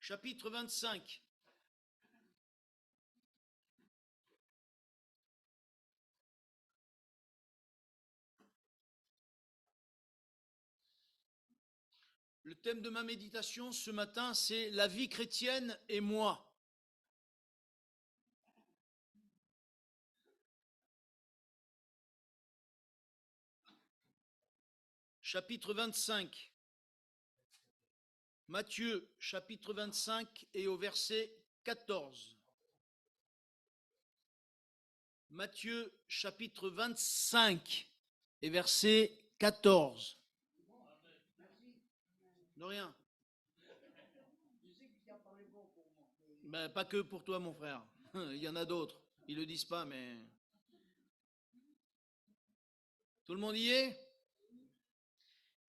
chapitre 25. Le thème de ma méditation ce matin, c'est la vie chrétienne et moi. Chapitre 25. Matthieu, chapitre 25 et au verset 14. Matthieu, chapitre 25 et verset 14. De rien. Ben, pas que pour toi, mon frère. Il y en a d'autres. Ils ne le disent pas, mais... Tout le monde y est?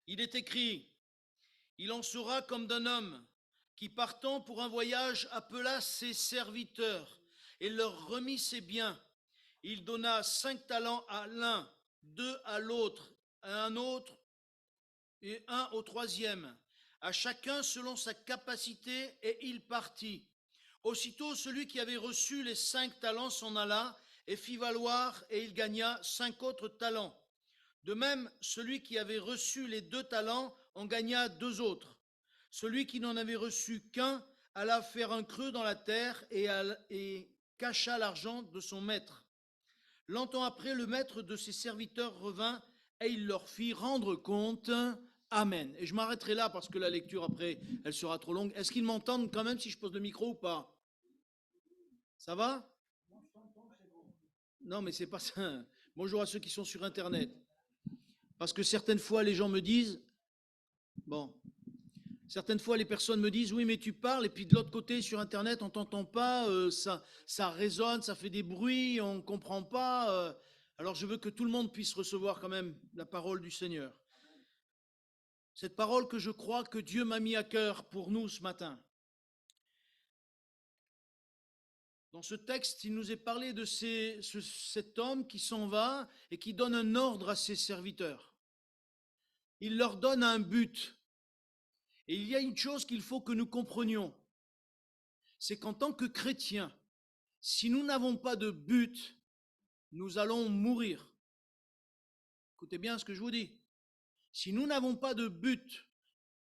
Il est écrit, il en sera comme d'un homme qui, partant pour un voyage, appela ses serviteurs et leur remit ses biens. Il donna 5 talents à l'un, 2 à l'autre, à un autre et 1 au troisième, à chacun selon sa capacité, et il partit. Aussitôt, celui qui avait reçu les 5 talents s'en alla et fit valoir, et il gagna 5 autres talents. De même, celui qui avait reçu les 2 talents en gagna 2 autres. Celui qui n'en avait reçu qu'un alla faire un creux dans la terre et cacha l'argent de son maître. Longtemps après, le maître de ses serviteurs revint et il leur fit rendre compte. Amen. Et je m'arrêterai là parce que la lecture après, elle sera trop longue. Est-ce qu'ils m'entendent quand même si je pose le micro ou pas? Ça va? Non, mais c'est pas ça. Bonjour à ceux qui sont sur Internet. Parce que certaines fois, les gens me disent, bon, certaines fois, les personnes me disent, oui, mais tu parles, et puis de l'autre côté, sur Internet, on t'entend pas, ça résonne, ça fait des bruits, on ne comprend pas. Alors, je veux que tout le monde puisse recevoir quand même la parole du Seigneur. Cette parole que je crois que Dieu m'a mis à cœur pour nous ce matin. Dans ce texte, il nous est parlé de cet homme qui s'en va et qui donne un ordre à ses serviteurs. Il leur donne un but. Et il y a une chose qu'il faut que nous comprenions, c'est qu'en tant que chrétiens, si nous n'avons pas de but, nous allons mourir. Écoutez bien ce que je vous dis. Si nous n'avons pas de but,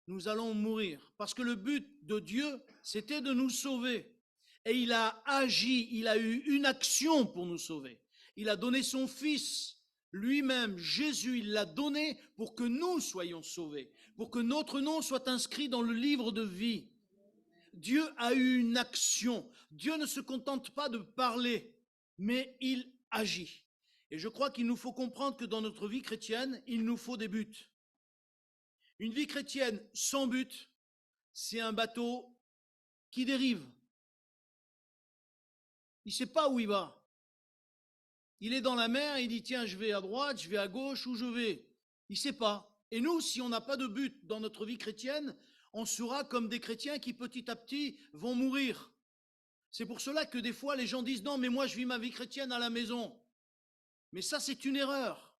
nous allons mourir. Parce que le but de Dieu, c'était de nous sauver. Et il a agi, il a eu une action pour nous sauver. Il a donné son Fils lui-même, Jésus, il l'a donné pour que nous soyons sauvés, pour que notre nom soit inscrit dans le livre de vie. Dieu a eu une action. Dieu ne se contente pas de parler, mais il agit. Et je crois qu'il nous faut comprendre que dans notre vie chrétienne, il nous faut des buts. Une vie chrétienne sans but, c'est un bateau qui dérive. Il ne sait pas où il va. Il est dans la mer, il dit tiens, je vais à droite, je vais à gauche, où je vais. Il ne sait pas. Et nous, si on n'a pas de but dans notre vie chrétienne, on sera comme des chrétiens qui petit à petit vont mourir. C'est pour cela que des fois les gens disent non, mais moi je vis ma vie chrétienne à la maison. Mais ça, c'est une erreur.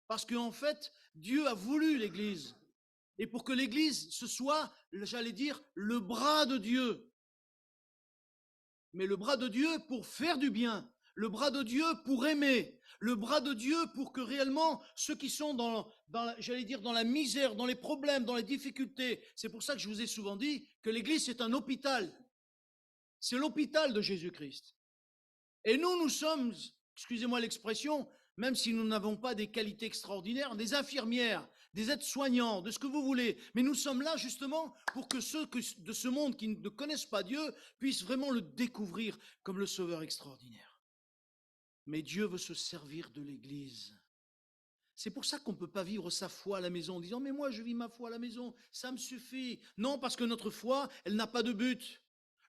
Parce qu'en fait, Dieu a voulu l'Église. Et pour que l'Église, ce soit, j'allais dire, le bras de Dieu. Mais le bras de Dieu pour faire du bien. Le bras de Dieu pour aimer. Le bras de Dieu pour que réellement ceux qui sont j'allais dire, dans la misère, dans les problèmes, dans les difficultés. C'est pour ça que je vous ai souvent dit que l'Église, c'est un hôpital. C'est l'hôpital de Jésus-Christ. Et nous sommes, excusez-moi l'expression, même si nous n'avons pas des qualités extraordinaires, des infirmières, des aides-soignants, de ce que vous voulez. Mais nous sommes là justement pour que ceux de ce monde qui ne connaissent pas Dieu puissent vraiment le découvrir comme le Sauveur extraordinaire. Mais Dieu veut se servir de l'Église. C'est pour ça qu'on ne peut pas vivre sa foi à la maison en disant « mais moi je vis ma foi à la maison, ça me suffit ». Non, parce que notre foi, elle n'a pas de but.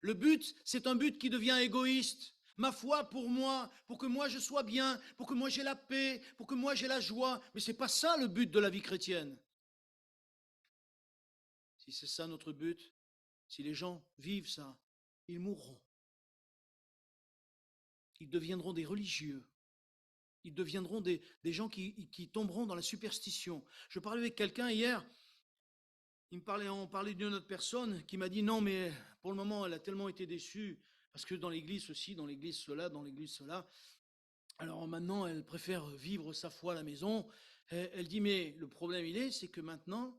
Le but, c'est un but qui devient égoïste. Ma foi pour moi, pour que moi je sois bien, pour que moi j'ai la paix, pour que moi j'ai la joie. Mais ce n'est pas ça le but de la vie chrétienne. Si c'est ça notre but, si les gens vivent ça, ils mourront. Ils deviendront des religieux. Ils deviendront des gens qui tomberont dans la superstition. Je parlais avec quelqu'un hier, on parlait d'une autre personne qui m'a dit non, mais pour le moment, elle a tellement été déçue parce que dans l'église ceci, dans l'église cela, dans l'église cela. Alors maintenant, elle préfère vivre sa foi à la maison. Elle dit mais le problème c'est que maintenant,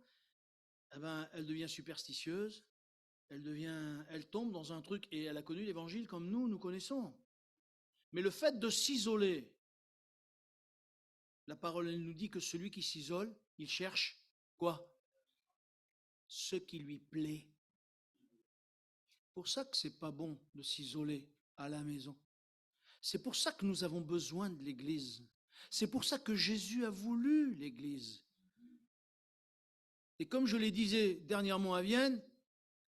eh ben, elle devient superstitieuse, elle tombe dans un truc et elle a connu l'évangile comme nous connaissons. Mais le fait de s'isoler, la parole elle nous dit que celui qui s'isole, il cherche quoi? Ce qui lui plaît. C'est pour ça que c'est pas bon de s'isoler à la maison. C'est pour ça que nous avons besoin de l'Église. C'est pour ça que Jésus a voulu l'Église. Et comme je l'ai disais dernièrement à Vienne,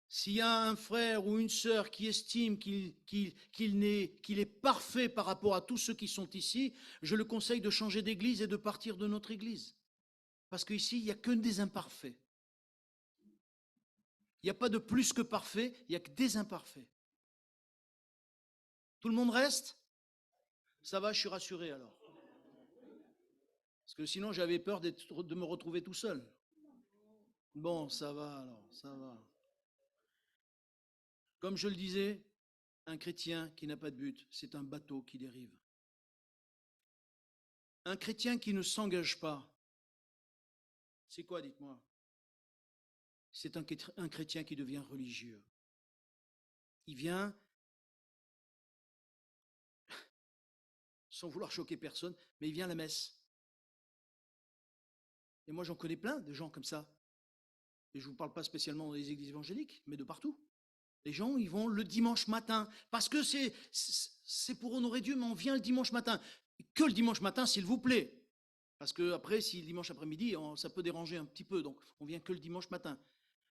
s'il y a un frère ou une sœur qui estime qu'il est parfait par rapport à tous ceux qui sont ici, je le conseille de changer d'église et de partir de notre église. Parce qu'ici, il n'y a que des imparfaits. Il n'y a pas de plus que parfait, il n'y a que des imparfaits. Tout le monde reste? Ça va, je suis rassuré alors. Parce que sinon, j'avais peur de me retrouver tout seul. Bon, ça va alors, ça va. Comme je le disais, un chrétien qui n'a pas de but, c'est un bateau qui dérive. Un chrétien qui ne s'engage pas, c'est quoi, dites-moi? C'est un chrétien qui devient religieux. Il vient, sans vouloir choquer personne, mais il vient à la messe. Et moi, j'en connais plein de gens comme ça. Et je ne vous parle pas spécialement dans les églises évangéliques, mais de partout. Les gens, ils vont le dimanche matin, parce que c'est pour honorer Dieu, mais on vient le dimanche matin. Que le dimanche matin, s'il vous plaît. Parce que après, si le dimanche après-midi, ça peut déranger un petit peu, donc on vient que le dimanche matin.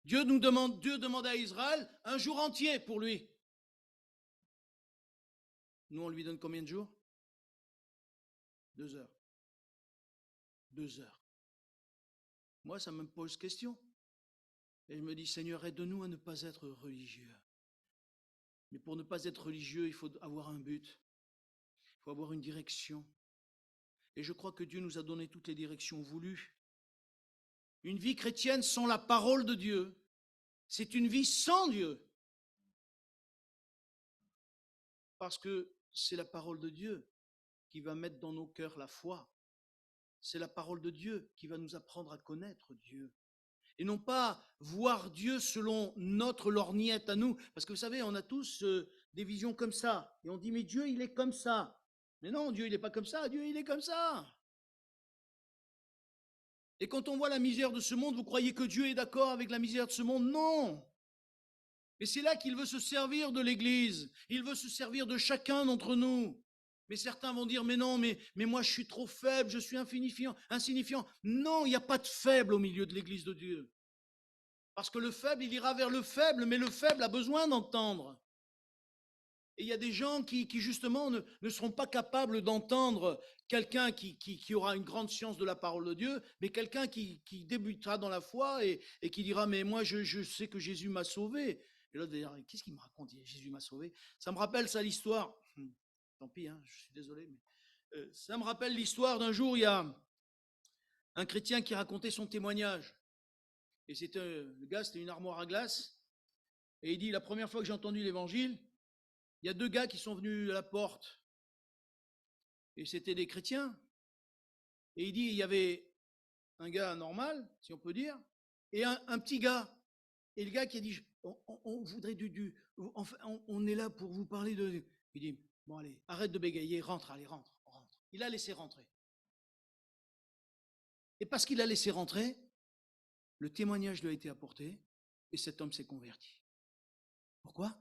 Dieu demande à Israël un jour entier pour lui. Nous, on lui donne combien de jours? 2 heures. 2 heures. Moi, ça me pose question. Et je me dis, Seigneur, aide-nous à ne pas être religieux. Mais pour ne pas être religieux, il faut avoir un but. Il faut avoir une direction. Et je crois que Dieu nous a donné toutes les directions voulues. Une vie chrétienne sans la parole de Dieu, c'est une vie sans Dieu. Parce que c'est la parole de Dieu qui va mettre dans nos cœurs la foi. C'est la parole de Dieu qui va nous apprendre à connaître Dieu. Et non pas voir Dieu selon notre lorgnette à nous. Parce que vous savez, on a tous des visions comme ça. Et on dit, mais Dieu, il est comme ça. Mais non, Dieu, il n'est pas comme ça. Dieu, il est comme ça. Et quand on voit la misère de ce monde, vous croyez que Dieu est d'accord avec la misère de ce monde? Non. Et c'est là qu'il veut se servir de l'Église. Il veut se servir de chacun d'entre nous. Mais certains vont dire, mais non, mais moi je suis trop faible, je suis insignifiant. Non, il n'y a pas de faible au milieu de l'Église de Dieu. Parce que le faible, il ira vers le faible, mais le faible a besoin d'entendre. Et il y a des gens qui justement, ne seront pas capables d'entendre quelqu'un qui aura une grande science de la parole de Dieu, mais quelqu'un qui débutera dans la foi et qui dira, mais moi je sais que Jésus m'a sauvé. Et l'autre va dire, qu'est-ce qu'il me raconte? Jésus m'a sauvé. Ça me rappelle ça l'histoire. Tant pis, hein, je suis désolé, mais ça me rappelle l'histoire d'un jour, il y a un chrétien qui racontait son témoignage. Et le gars, c'était une armoire à glace. Et il dit, la première fois que j'ai entendu l'évangile, il y a 2 gars qui sont venus à la porte. Et c'était des chrétiens. Et il dit, il y avait un gars normal, si on peut dire, et un petit gars. Et le gars qui a dit, on voudrait enfin, on est là pour vous parler de... Il dit, bon allez, arrête de bégayer, rentre. Il a laissé rentrer. Et parce qu'il a laissé rentrer, le témoignage lui a été apporté, et cet homme s'est converti. Pourquoi?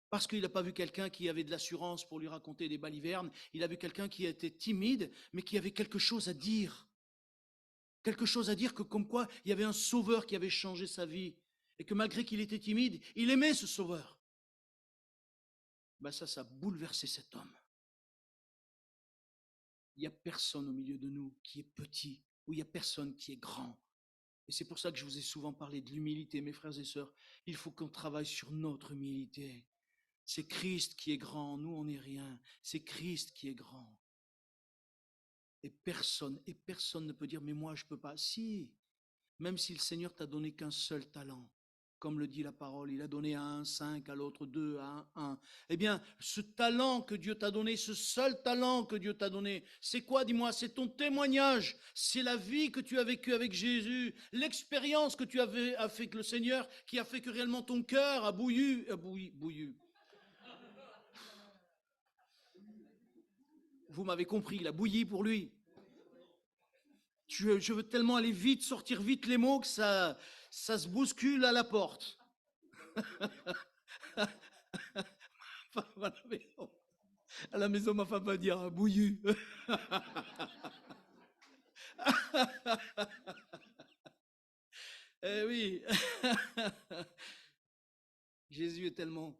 Parce qu'il n'a pas vu quelqu'un qui avait de l'assurance pour lui raconter des balivernes, il a vu quelqu'un qui était timide, mais qui avait quelque chose à dire. Quelque chose à dire que comme quoi il y avait un sauveur qui avait changé sa vie, et que malgré qu'il était timide, il aimait ce sauveur. Ben ça a bouleversé cet homme. Il n'y a personne au milieu de nous qui est petit, ou il n'y a personne qui est grand. Et c'est pour ça que je vous ai souvent parlé de l'humilité, mes frères et sœurs. Il faut qu'on travaille sur notre humilité. C'est Christ qui est grand, nous on n'est rien. C'est Christ qui est grand. Et personne ne peut dire, mais moi je ne peux pas. Si, même si le Seigneur t'a donné qu'un seul talent, comme le dit la parole, il a donné à un 5, à l'autre 2, à un 1. Eh bien, ce talent que Dieu t'a donné, ce seul talent que Dieu t'a donné, c'est quoi, dis-moi? C'est ton témoignage, c'est la vie que tu as vécue avec Jésus, l'expérience que tu avais avec le Seigneur, qui a fait que réellement ton cœur a bouillu. Vous m'avez compris, il a bouilli pour lui. Je veux tellement aller vite, sortir vite les mots que ça se bouscule à la porte. À la maison, ma femme va dire bouillu. Eh oui. Jésus est tellement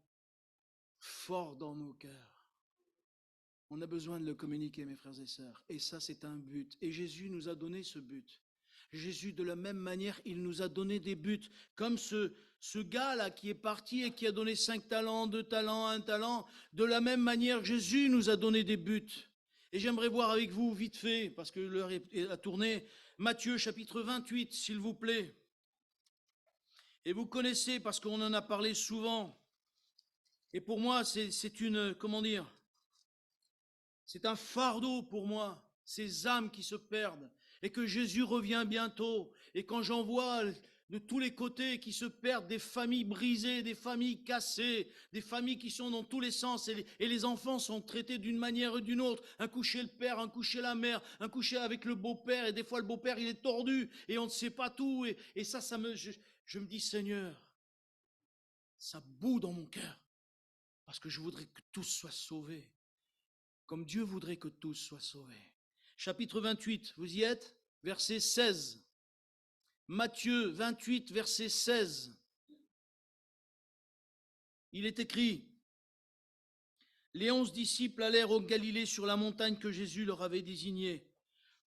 fort dans nos cœurs. On a besoin de le communiquer, mes frères et sœurs. Et ça, c'est un but. Et Jésus nous a donné ce but. Jésus, de la même manière, il nous a donné des buts. Comme ce gars-là qui est parti et qui a donné 5 talents, 2 talents, 1 talent. De la même manière, Jésus nous a donné des buts. Et j'aimerais voir avec vous, vite fait, parce que l'heure est à tourner, Matthieu chapitre 28, s'il vous plaît. Et vous connaissez, parce qu'on en a parlé souvent. Et pour moi, c'est une, comment dire, c'est un fardeau pour moi, ces âmes qui se perdent, et que Jésus revient bientôt. Et quand j'en vois de tous les côtés qui se perdent, des familles brisées, des familles cassées, des familles qui sont dans tous les sens, et les enfants sont traités d'une manière ou d'une autre, un coup chez le père, un coup chez la mère, un coup avec le beau-père, et des fois le beau-père il est tordu, et on ne sait pas tout, et ça je me dis, Seigneur, ça bout dans mon cœur, parce que je voudrais que tous soient sauvés, comme Dieu voudrait que tous soient sauvés. Chapitre 28, vous y êtes? Verset 16. Matthieu 28, verset 16. Il est écrit, les 11 disciples allèrent au Galilée sur la montagne que Jésus leur avait désignée.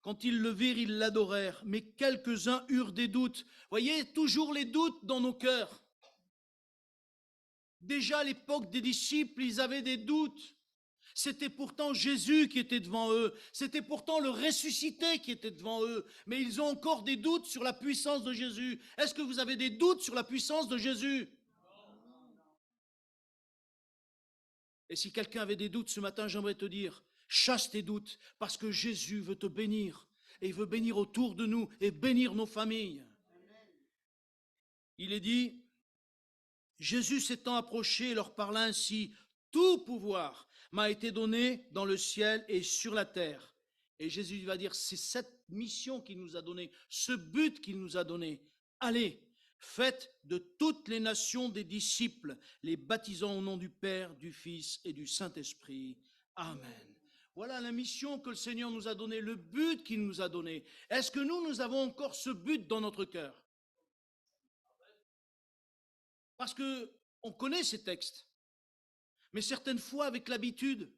Quand ils le virent, ils l'adorèrent, mais quelques-uns eurent des doutes. Voyez, toujours les doutes dans nos cœurs. Déjà à l'époque des disciples, ils avaient des doutes. C'était pourtant Jésus qui était devant eux. C'était pourtant le ressuscité qui était devant eux. Mais ils ont encore des doutes sur la puissance de Jésus. Est-ce que vous avez des doutes sur la puissance de Jésus? Et si quelqu'un avait des doutes ce matin, j'aimerais te dire, chasse tes doutes, parce que Jésus veut te bénir. Et il veut bénir autour de nous et bénir nos familles. Il est dit, Jésus s'étant approché leur parla ainsi, tout pouvoir m'a été donné dans le ciel et sur la terre. Et Jésus va dire, c'est cette mission qu'il nous a donnée, ce but qu'il nous a donné. Allez, faites de toutes les nations des disciples, les baptisant au nom du Père, du Fils et du Saint-Esprit. Amen. Voilà la mission que le Seigneur nous a donnée, le but qu'il nous a donné. Est-ce que nous avons encore ce but dans notre cœur? Parce que on connaît ces textes. Mais certaines fois, avec l'habitude,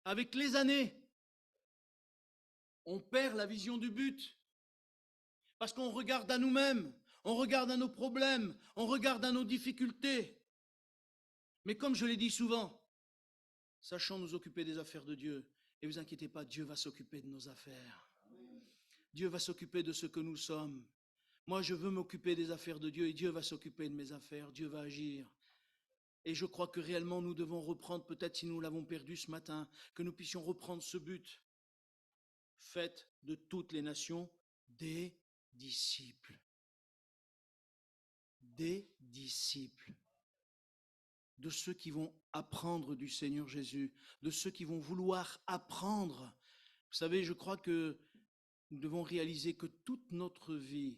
avec les années, on perd la vision du but. Parce qu'on regarde à nous-mêmes, on regarde à nos problèmes, on regarde à nos difficultés. Mais comme je l'ai dit souvent, sachons nous occuper des affaires de Dieu. Et vous inquiétez pas, Dieu va s'occuper de nos affaires. Dieu va s'occuper de ce que nous sommes. Moi, je veux m'occuper des affaires de Dieu et Dieu va s'occuper de mes affaires. Dieu va agir. Et je crois que réellement nous devons reprendre, peut-être si nous l'avons perdu ce matin, que nous puissions reprendre ce but. Faites de toutes les nations des disciples. Des disciples. De ceux qui vont apprendre du Seigneur Jésus, de ceux qui vont vouloir apprendre. Vous savez, je crois que nous devons réaliser que toute notre vie,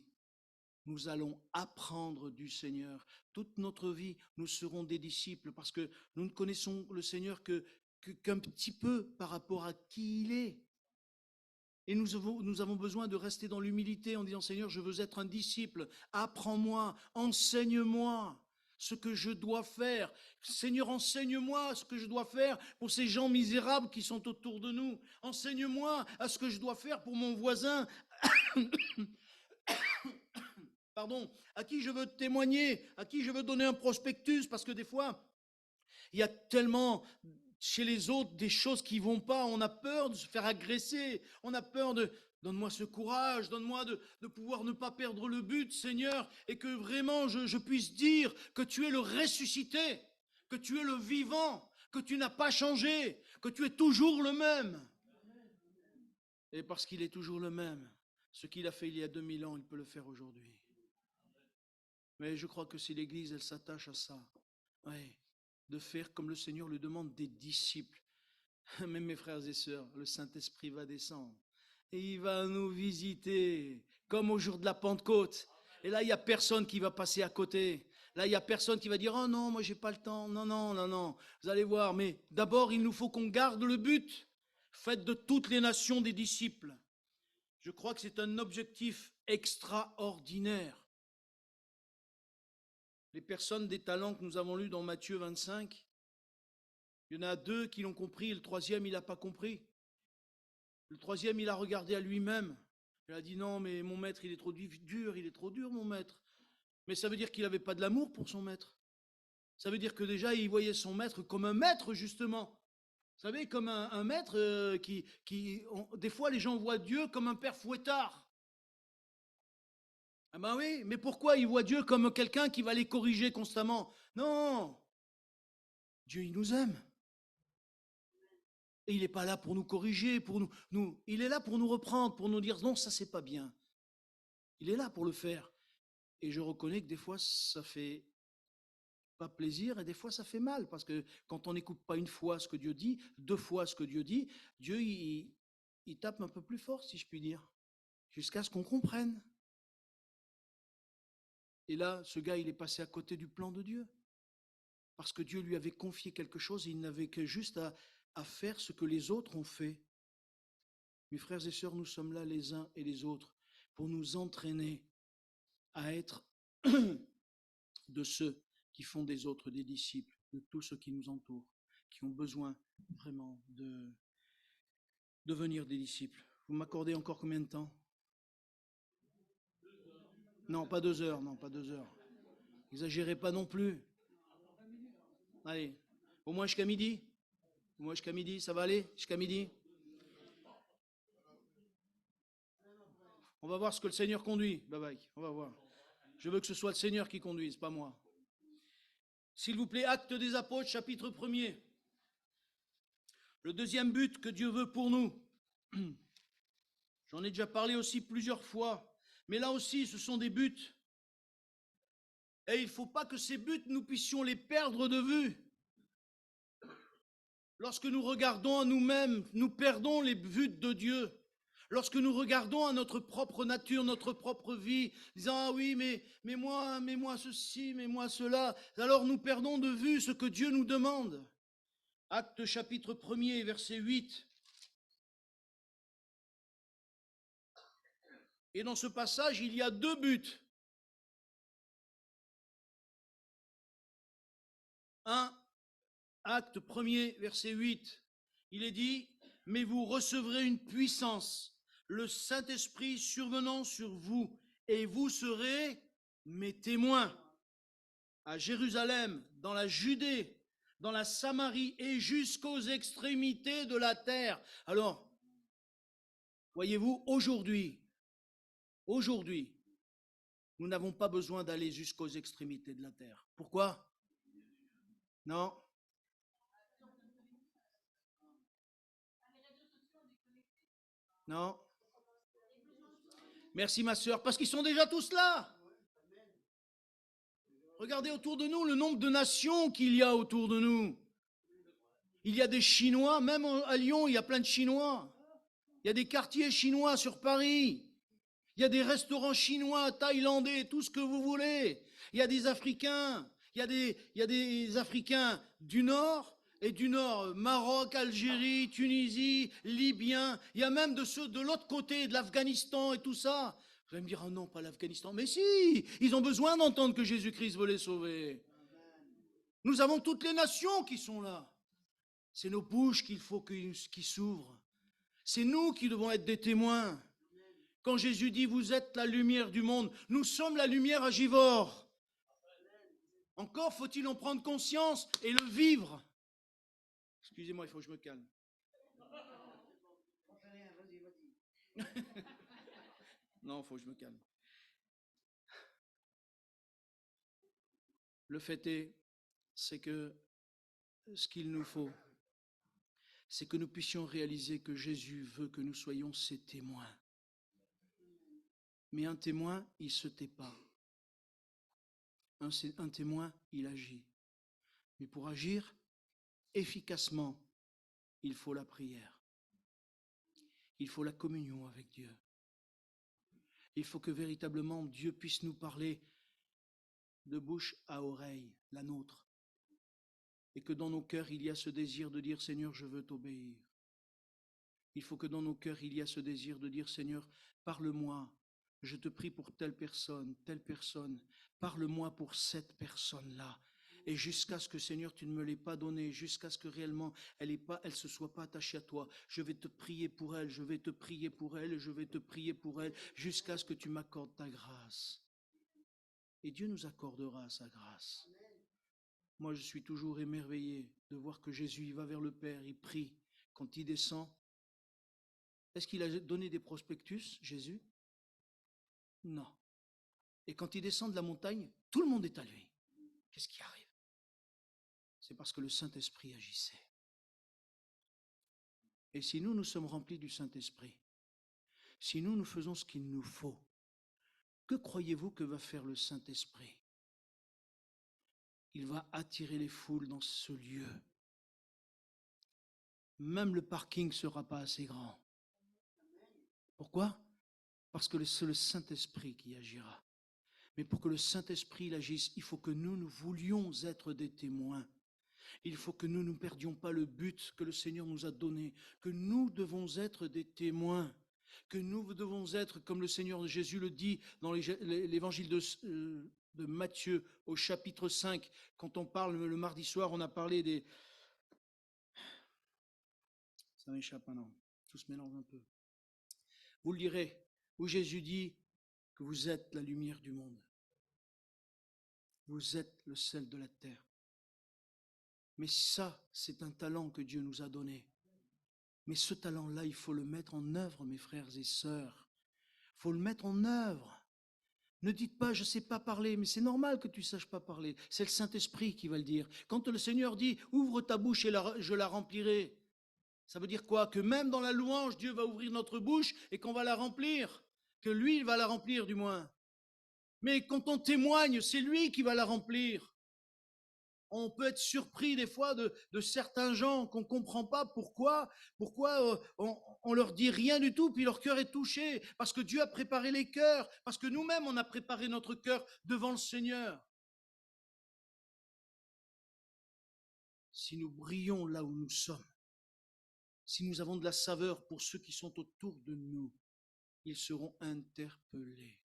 nous allons apprendre du Seigneur. Toute notre vie, nous serons des disciples parce que nous ne connaissons le Seigneur qu'un petit peu par rapport à qui il est. Et nous avons besoin de rester dans l'humilité en disant, Seigneur, je veux être un disciple. Apprends-moi, enseigne-moi ce que je dois faire. Seigneur, enseigne-moi ce que je dois faire pour ces gens misérables qui sont autour de nous. Enseigne-moi à ce que je dois faire pour mon voisin. Pardon, à qui je veux témoigner, à qui je veux donner un prospectus, parce que des fois, il y a tellement chez les autres des choses qui ne vont pas, on a peur de se faire agresser, on a peur de... Donne-moi ce courage, donne-moi de pouvoir ne pas perdre le but, Seigneur, et que vraiment je puisse dire que tu es le ressuscité, que tu es le vivant, que tu n'as pas changé, que tu es toujours le même. Et parce qu'il est toujours le même, ce qu'il a fait il y a 2000 ans, il peut le faire aujourd'hui. Mais je crois que si l'Église, elle s'attache à ça, ouais, de faire comme le Seigneur le demande des disciples, même mes frères et sœurs, le Saint-Esprit va descendre. Et il va nous visiter, comme au jour de la Pentecôte. Et là, il n'y a personne qui va passer à côté. Là, il n'y a personne qui va dire « Oh non, moi, j'ai pas le temps. Non, non, non, non. » Vous allez voir. Mais d'abord, il nous faut qu'on garde le but. Faites de toutes les nations des disciples. Je crois que c'est un objectif extraordinaire. Les personnes des talents que nous avons lus dans Matthieu 25, il y en a 2 qui l'ont compris et le 3e, il n'a pas compris. Le 3e, il a regardé à lui-même. Il a dit non, mais mon maître, il est trop dur, il est trop dur, mon maître. Mais ça veut dire qu'il n'avait pas de l'amour pour son maître. Ça veut dire que déjà, il voyait son maître comme un maître, justement. Vous savez, comme un maître des fois, les gens voient Dieu comme un père fouettard. Ah ben oui, mais pourquoi ils voient Dieu comme quelqu'un qui va les corriger constamment? Non, Dieu, il nous aime. Et il n'est pas là pour nous corriger, pour il est là pour nous reprendre, pour nous dire non, ça c'est pas bien. Il est là pour le faire. Et je reconnais que des fois, ça fait pas plaisir et des fois, ça fait mal. Parce que quand on n'écoute pas une fois ce que Dieu dit, 2 fois ce que Dieu dit, Dieu, il tape un peu plus fort, si je puis dire, jusqu'à ce qu'on comprenne. Et là, ce gars, il est passé à côté du plan de Dieu. Parce que Dieu lui avait confié quelque chose et il n'avait que juste à faire ce que les autres ont fait. Mes frères et sœurs, nous sommes là les uns et les autres pour nous entraîner à être de ceux qui font des autres des disciples, de tous ceux qui nous entourent, qui ont besoin vraiment de devenir des disciples. Vous m'accordez encore combien de temps? Non, pas 2 heures, non, pas 2 heures. N'exagérez pas non plus. Allez, au moins jusqu'à midi. Au moins jusqu'à midi, ça va aller? Jusqu'à midi? On va voir ce que le Seigneur conduit. Bye bye, on va voir. Je veux que ce soit le Seigneur qui conduise, pas moi. S'il vous plaît, Actes des Apôtres, chapitre 1er. Le deuxième but que Dieu veut pour nous. J'en ai déjà parlé aussi plusieurs fois. Mais là aussi, ce sont des buts. Et il ne faut pas que ces buts, nous puissions les perdre de vue. Lorsque nous regardons à nous-mêmes, nous perdons les buts de Dieu. Lorsque nous regardons à notre propre nature, notre propre vie, disant « Ah oui, mais moi ceci, mais moi cela », alors nous perdons de vue ce que Dieu nous demande. Actes chapitre 1er, verset 8. Et dans ce passage, il y a 2 buts. 1, Acte 1er, verset 8. Il est dit « Mais vous recevrez une puissance, le Saint-Esprit survenant sur vous, et vous serez mes témoins à Jérusalem, dans la Judée, dans la Samarie et jusqu'aux extrémités de la terre. » Alors, voyez-vous, aujourd'hui, nous n'avons pas besoin d'aller jusqu'aux extrémités de la terre. Pourquoi? Non. Non. Merci ma sœur, parce qu'ils sont déjà tous là. Regardez autour de nous le nombre de nations qu'il y a autour de nous. Il y a des Chinois, même à Lyon, il y a plein de Chinois. Il y a des quartiers chinois sur Paris. Il y a des restaurants chinois, thaïlandais, tout ce que vous voulez. Il y a des Africains. Il y a des Africains du Nord et du Nord, Maroc, Algérie, Tunisie, Libyens. Il y a même de ceux de l'autre côté, de l'Afghanistan et tout ça. Vous allez me dire, oh non, pas l'Afghanistan. Mais si, ils ont besoin d'entendre que Jésus-Christ veut les sauver. Nous avons toutes les nations qui sont là. C'est nos bouches qu'il faut qu'ils s'ouvrent. C'est nous qui devons être des témoins. Quand Jésus dit, vous êtes la lumière du monde, nous sommes la lumière à Givors. Encore faut-il en prendre conscience et le vivre. Excusez-moi, il faut que je me calme. Non, il faut que je me calme. Le fait est, c'est que ce qu'il nous faut, c'est que nous puissions réaliser que Jésus veut que nous soyons ses témoins. Mais un témoin, il ne se tait pas. Un témoin, il agit. Mais pour agir efficacement, il faut la prière. Il faut la communion avec Dieu. Il faut que véritablement Dieu puisse nous parler de bouche à oreille, la nôtre. Et que dans nos cœurs, il y a ce désir de dire, Seigneur, je veux t'obéir. Il faut que dans nos cœurs, il y a ce désir de dire, Seigneur, parle-moi. Je te prie pour telle personne. Parle-moi pour cette personne-là. Et jusqu'à ce que, Seigneur, tu ne me l'aies pas donnée, jusqu'à ce que réellement elle se soit pas attachée à toi, je vais te prier pour elle, je vais te prier pour elle, je vais te prier pour elle, jusqu'à ce que tu m'accordes ta grâce. Et Dieu nous accordera sa grâce. Moi, je suis toujours émerveillé de voir que Jésus, il va vers le Père, il prie. Quand il descend, est-ce qu'il a donné des prospectus, Jésus? Non. Et quand il descend de la montagne, tout le monde est à lui. Qu'est-ce qui arrive? C'est parce que le Saint-Esprit agissait. Et si nous sommes remplis du Saint-Esprit, si nous faisons ce qu'il nous faut, que croyez-vous que va faire le Saint-Esprit? Il va attirer les foules dans ce lieu. Même le parking ne sera pas assez grand. Pourquoi? Parce que c'est le Saint-Esprit qui agira. Mais pour que le Saint-Esprit agisse, il faut que nous voulions être des témoins. Il faut que nous ne perdions pas le but que le Seigneur nous a donné, que nous devons être des témoins, que nous devons être, comme le Seigneur Jésus le dit dans l'évangile de Matthieu au chapitre 5, quand on parle le mardi soir, on a parlé des... Ça m'échappe maintenant, tout se mélange un peu. Vous le lirez, où Jésus dit que vous êtes la lumière du monde. Vous êtes le sel de la terre. Mais ça, c'est un talent que Dieu nous a donné. Mais ce talent-là, il faut le mettre en œuvre, mes frères et sœurs. Il faut le mettre en œuvre. Ne dites pas, je ne sais pas parler, mais c'est normal que tu ne saches pas parler. C'est le Saint-Esprit qui va le dire. Quand le Seigneur dit, ouvre ta bouche et je la remplirai. Ça veut dire quoi? Que même dans la louange, Dieu va ouvrir notre bouche et qu'on va la remplir. Que lui, il va la remplir du moins. Mais quand on témoigne, c'est lui qui va la remplir. On peut être surpris des fois de certains gens qu'on ne comprend pas pourquoi on leur dit rien du tout, puis leur cœur est touché, parce que Dieu a préparé les cœurs, parce que nous-mêmes on a préparé notre cœur devant le Seigneur. Si nous brillons là où nous sommes, si nous avons de la saveur pour ceux qui sont autour de nous, ils seront interpellés.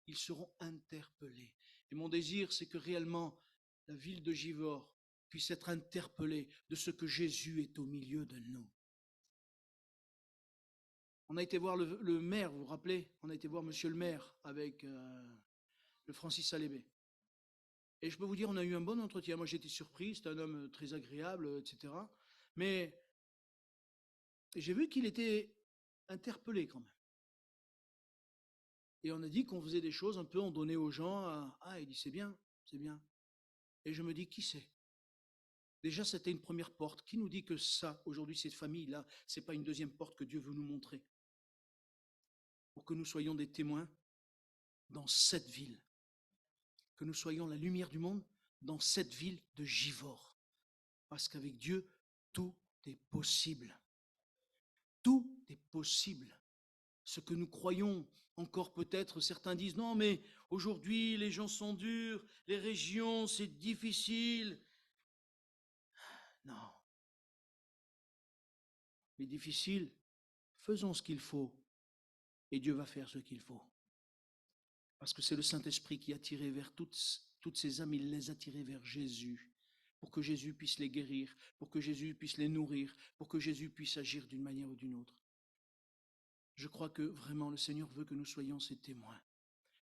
Ils seront interpellés. Et mon désir, c'est que réellement, la ville de Givors puisse être interpellée de ce que Jésus est au milieu de nous. On a été voir le maire, vous vous rappelez? On a été voir monsieur le maire avec le Francis Alébé. Et je peux vous dire, on a eu un bon entretien. Moi, j'ai été surpris, c'est un homme très agréable, etc. Mais j'ai vu qu'il était interpellé quand même. Et on a dit qu'on faisait des choses un peu, on donnait aux gens. Il dit, c'est bien, c'est bien. Et je me dis, qui c'est? Déjà, c'était une première porte. Qui nous dit que ça, aujourd'hui, cette famille-là, c'est pas une deuxième porte que Dieu veut nous montrer? Pour que nous soyons des témoins dans cette ville. Que nous soyons la lumière du monde dans cette ville de Givors. Parce qu'avec Dieu, tout est possible. Tout est possible. Ce que nous croyons, encore peut-être, certains disent, non, mais aujourd'hui, les gens sont durs, les régions, c'est difficile. Non. Mais difficile, faisons ce qu'il faut et Dieu va faire ce qu'il faut. Parce que c'est le Saint-Esprit qui a tiré vers toutes ces âmes, il les a tirées vers Jésus, pour que Jésus puisse les guérir, pour que Jésus puisse les nourrir, pour que Jésus puisse agir d'une manière ou d'une autre. Je crois que vraiment le Seigneur veut que nous soyons ses témoins.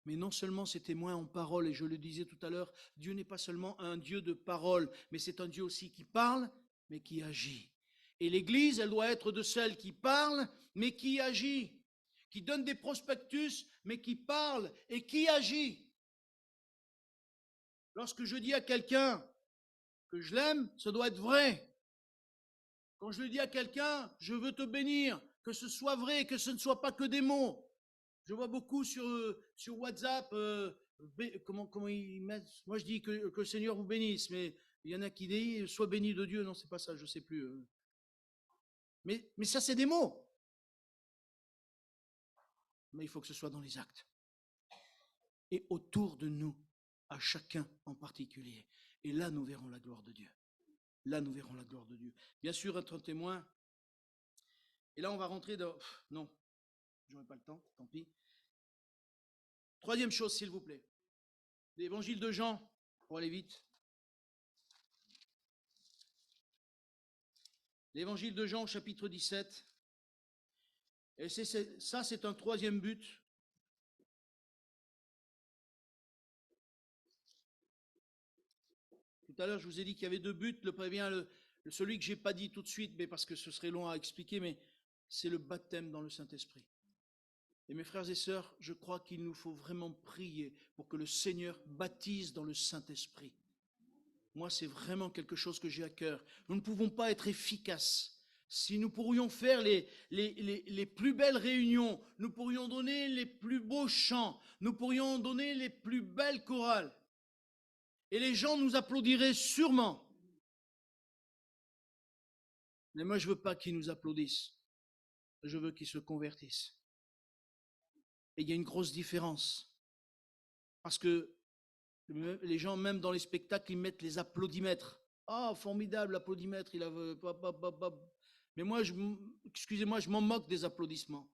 Mais non seulement ses témoins en parole, et je le disais tout à l'heure, Dieu n'est pas seulement un Dieu de parole, mais c'est un Dieu aussi qui parle, mais qui agit. Et l'Église, elle doit être de celles qui parlent, mais qui agit. qui donne des prospectus, mais qui parle et qui agit. Lorsque je dis à quelqu'un que je l'aime, ça doit être vrai. Quand je le dis à quelqu'un, je veux te bénir, que ce soit vrai, que ce ne soit pas que des mots. Je vois beaucoup sur WhatsApp, comment ils mettent. Moi, je dis que le Seigneur vous bénisse, mais il y en a qui disent sois béni de Dieu. Non, c'est pas ça, je ne sais plus. Mais ça, c'est des mots. Mais il faut que ce soit dans les actes. Et autour de nous, à chacun en particulier. Et là, nous verrons la gloire de Dieu. Là, nous verrons la gloire de Dieu. Bien sûr, être un témoin. Et là, on va rentrer dans... Non, j'aurai pas le temps, tant pis. Troisième chose, s'il vous plaît. L'évangile de Jean, pour aller vite. L'évangile de Jean, chapitre 17. Et ça, c'est un troisième but. Tout à l'heure, je vous ai dit qu'il y avait deux buts. Le premier, celui que je n'ai pas dit tout de suite, mais parce que ce serait long à expliquer, mais c'est le baptême dans le Saint-Esprit. Et mes frères et sœurs, je crois qu'il nous faut vraiment prier pour que le Seigneur baptise dans le Saint-Esprit. Moi, c'est vraiment quelque chose que j'ai à cœur. Nous ne pouvons pas être efficaces. Si nous pourrions faire les plus belles réunions, nous pourrions donner les plus beaux chants, nous pourrions donner les plus belles chorales. Et les gens nous applaudiraient sûrement. Mais moi, je ne veux pas qu'ils nous applaudissent. Je veux qu'ils se convertissent. Et il y a une grosse différence. Parce que les gens, même dans les spectacles, ils mettent les applaudimètres. Ah, formidable, l'applaudimètre. Mais moi, excusez-moi, je m'en moque des applaudissements.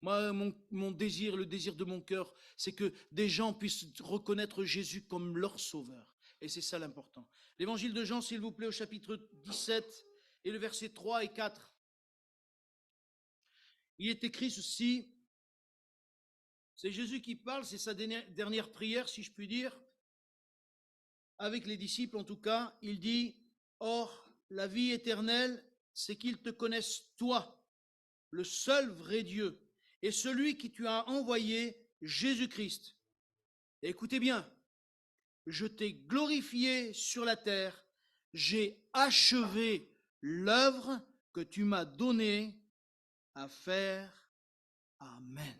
Moi, mon désir, le désir de mon cœur, c'est que des gens puissent reconnaître Jésus comme leur sauveur. Et c'est ça l'important. L'évangile de Jean, s'il vous plaît, au chapitre 17 et le verset 3 et 4. Il est écrit ceci. C'est Jésus qui parle, c'est sa dernière prière, si je puis dire. Avec les disciples, en tout cas, il dit, « Or, la vie éternelle, c'est qu'ils te connaissent, toi, le seul vrai Dieu, et celui qui tu as envoyé, Jésus-Christ. Écoutez bien, je t'ai glorifié sur la terre, j'ai achevé l'œuvre que tu m'as donnée à faire. Amen. »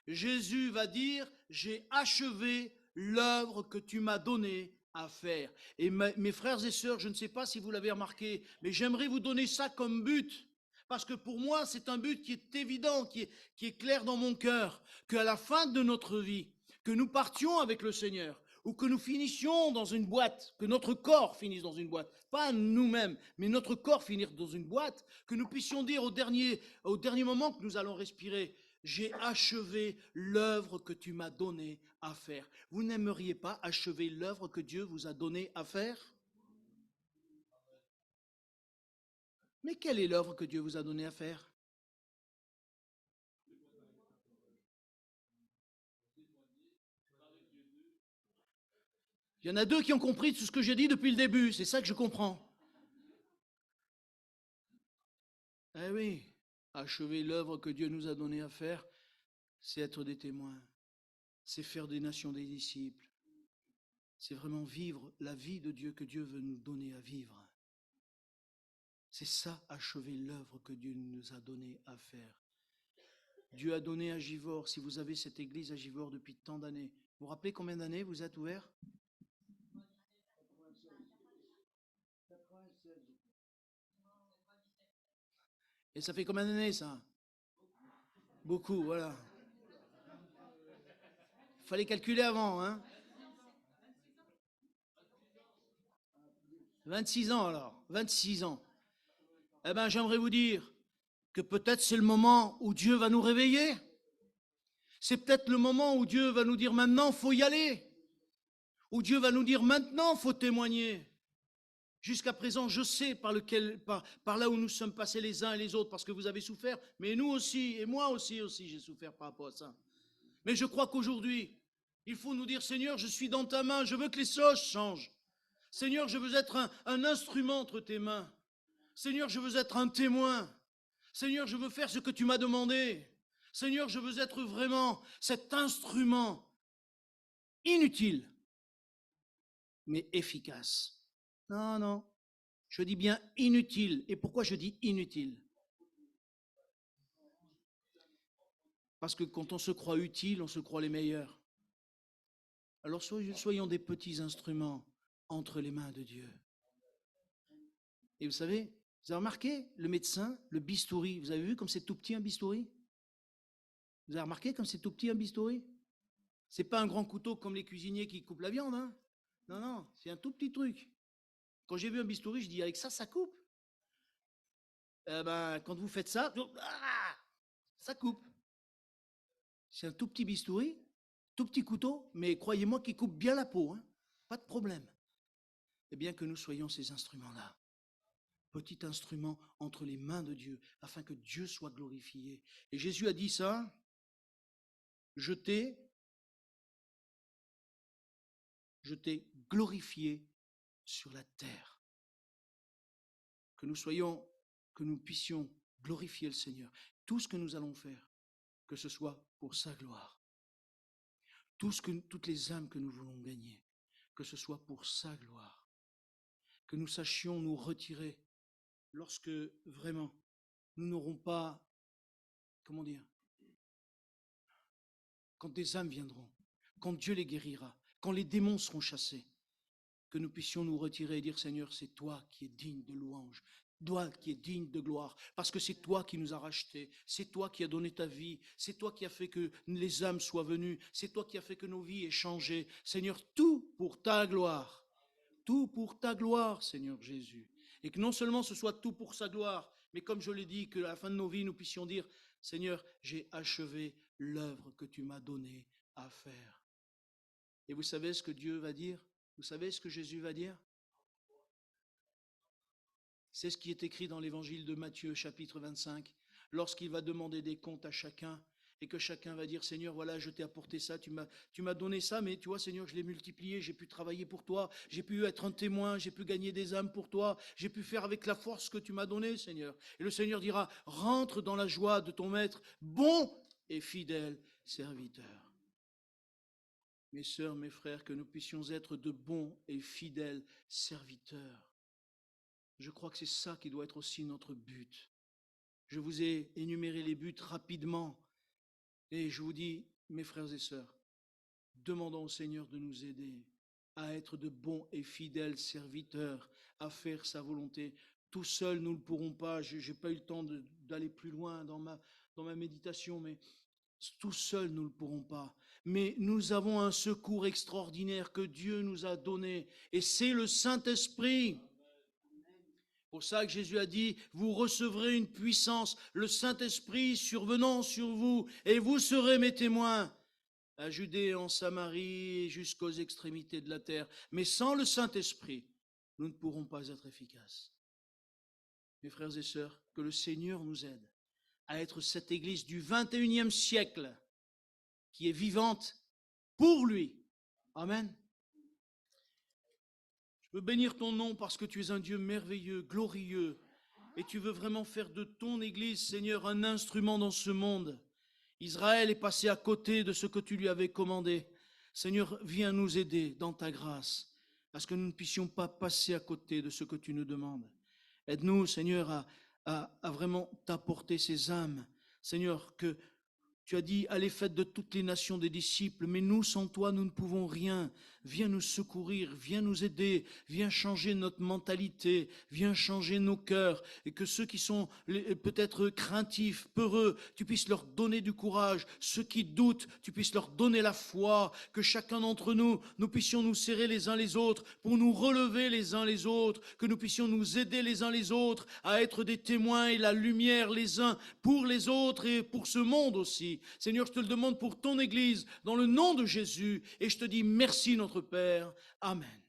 Jésus va dire, j'ai achevé l'œuvre que tu m'as donnée à faire. Et mes frères et sœurs, je ne sais pas si vous l'avez remarqué, mais j'aimerais vous donner ça comme but. Parce que pour moi, c'est un but qui est évident, qui est clair dans mon cœur, qu'à la fin de notre vie, que nous partions avec le Seigneur, ou que nous finissions dans une boîte, que notre corps finisse dans une boîte, pas nous-mêmes, mais notre corps finisse dans une boîte, que nous puissions dire au dernier moment que nous allons respirer, j'ai achevé l'œuvre que tu m'as donnée à faire. Vous n'aimeriez pas achever l'œuvre que Dieu vous a donnée à faire? Mais quelle est l'œuvre que Dieu vous a donnée à faire? Il y en a deux qui ont compris tout ce que j'ai dit depuis le début, c'est ça que je comprends. Eh oui, achever l'œuvre que Dieu nous a donnée à faire, c'est être des témoins, c'est faire des nations des disciples, c'est vraiment vivre la vie de Dieu que Dieu veut nous donner à vivre. C'est ça, achever l'œuvre que Dieu nous a donnée à faire. Dieu a donné à Givors, si vous avez cette église à Givors depuis tant d'années, vous vous rappelez combien d'années vous êtes ouvert? 96. Et ça fait combien d'années ça? Beaucoup, voilà. Il fallait calculer avant, hein? 26 ans alors, 26 ans. Eh bien, j'aimerais vous dire que peut-être c'est le moment où Dieu va nous réveiller. C'est peut-être le moment où Dieu va nous dire maintenant, il faut y aller. Où Dieu va nous dire maintenant, il faut témoigner. Jusqu'à présent, je sais par là où nous sommes passés les uns et les autres, parce que vous avez souffert, mais nous aussi, et moi aussi, j'ai souffert par rapport à ça. Mais je crois qu'aujourd'hui, il faut nous dire, Seigneur, je suis dans ta main, je veux que les choses changent. Seigneur, je veux être un instrument entre tes mains. Seigneur, je veux être un témoin. Seigneur, je veux faire ce que tu m'as demandé. Seigneur, je veux être vraiment cet instrument inutile, mais efficace. Non, non, je dis bien inutile. Et pourquoi je dis inutile? Parce que quand on se croit utile, on se croit les meilleurs. Alors soyons des petits instruments entre les mains de Dieu. Et vous savez, vous avez remarqué, le médecin, le bistouri, vous avez vu comme c'est tout petit un bistouri? Vous avez remarqué comme c'est tout petit un bistouri? C'est pas un grand couteau comme les cuisiniers qui coupent la viande, hein? Non, non, c'est un tout petit truc. Quand j'ai vu un bistouri, je dis avec ça, ça coupe. Quand vous faites ça, ça coupe. C'est un tout petit bistouri, tout petit couteau, mais croyez-moi qu'il coupe bien la peau, hein? Pas de problème. Eh bien que nous soyons ces instruments-là, petits instruments entre les mains de Dieu, afin que Dieu soit glorifié. Et Jésus a dit ça, je t'ai glorifié sur la terre. Que nous puissions glorifier le Seigneur. Tout ce que nous allons faire, que ce soit pour sa gloire. Toutes les âmes que nous voulons gagner, que ce soit pour sa gloire. Que nous sachions nous retirer lorsque vraiment nous n'aurons pas, quand des âmes viendront, quand Dieu les guérira, quand les démons seront chassés, que nous puissions nous retirer et dire, Seigneur, c'est toi qui es digne de louange, toi qui es digne de gloire, parce que c'est toi qui nous as rachetés, c'est toi qui as donné ta vie, c'est toi qui as fait que les âmes soient venues, c'est toi qui as fait que nos vies aient changé. Seigneur, tout pour ta gloire, Seigneur Jésus. Et que non seulement ce soit tout pour sa gloire, mais comme je l'ai dit, qu'à la fin de nos vies, nous puissions dire, Seigneur, j'ai achevé l'œuvre que tu m'as donnée à faire. Et vous savez ce que Dieu va dire? Vous savez ce que Jésus va dire? C'est ce qui est écrit dans l'évangile de Matthieu, chapitre 25, lorsqu'il va demander des comptes à chacun et que chacun va dire, Seigneur, voilà, je t'ai apporté ça, tu m'as donné ça, mais tu vois, Seigneur, je l'ai multiplié, j'ai pu travailler pour toi, j'ai pu être un témoin, j'ai pu gagner des âmes pour toi, j'ai pu faire avec la force que tu m'as donnée, Seigneur. Et le Seigneur dira, rentre dans la joie de ton maître, bon et fidèle serviteur. Mes sœurs, mes frères, que nous puissions être de bons et fidèles serviteurs. Je crois que c'est ça qui doit être aussi notre but. Je vous ai énuméré les buts rapidement et je vous dis, mes frères et sœurs, demandons au Seigneur de nous aider à être de bons et fidèles serviteurs, à faire sa volonté. Tout seul, nous ne pourrons pas. Je n'ai pas eu le temps d'aller plus loin dans ma méditation, mais tout seul, nous ne pourrons pas. Mais nous avons un secours extraordinaire que Dieu nous a donné, et c'est le Saint-Esprit. C'est pour ça que Jésus a dit, vous recevrez une puissance, le Saint-Esprit survenant sur vous, et vous serez mes témoins, à Judée, en Samarie, jusqu'aux extrémités de la terre. Mais sans le Saint-Esprit, nous ne pourrons pas être efficaces. Mes frères et sœurs, que le Seigneur nous aide à être cette Église du 21e siècle qui est vivante pour lui. Amen. Je veux bénir ton nom parce que tu es un Dieu merveilleux, glorieux, et tu veux vraiment faire de ton Église, Seigneur, un instrument dans ce monde. Israël est passé à côté de ce que tu lui avais commandé. Seigneur, viens nous aider dans ta grâce, parce que nous ne puissions pas passer à côté de ce que tu nous demandes. Aide-nous, Seigneur, à vraiment t'apporter ces âmes. Seigneur, que tu as dit, allez, faites de toutes les nations des disciples, mais nous, sans toi, nous ne pouvons rien. Viens nous secourir, viens nous aider, viens changer notre mentalité, viens changer nos cœurs, et que ceux qui sont peut-être craintifs, peureux, tu puisses leur donner du courage. Ceux qui doutent, tu puisses leur donner la foi, que chacun d'entre nous, nous puissions nous serrer les uns les autres pour nous relever les uns les autres, que nous puissions nous aider les uns les autres à être des témoins et la lumière les uns pour les autres et pour ce monde aussi. Seigneur, je te le demande pour ton Église, dans le nom de Jésus, et je te dis merci notre Père. Amen.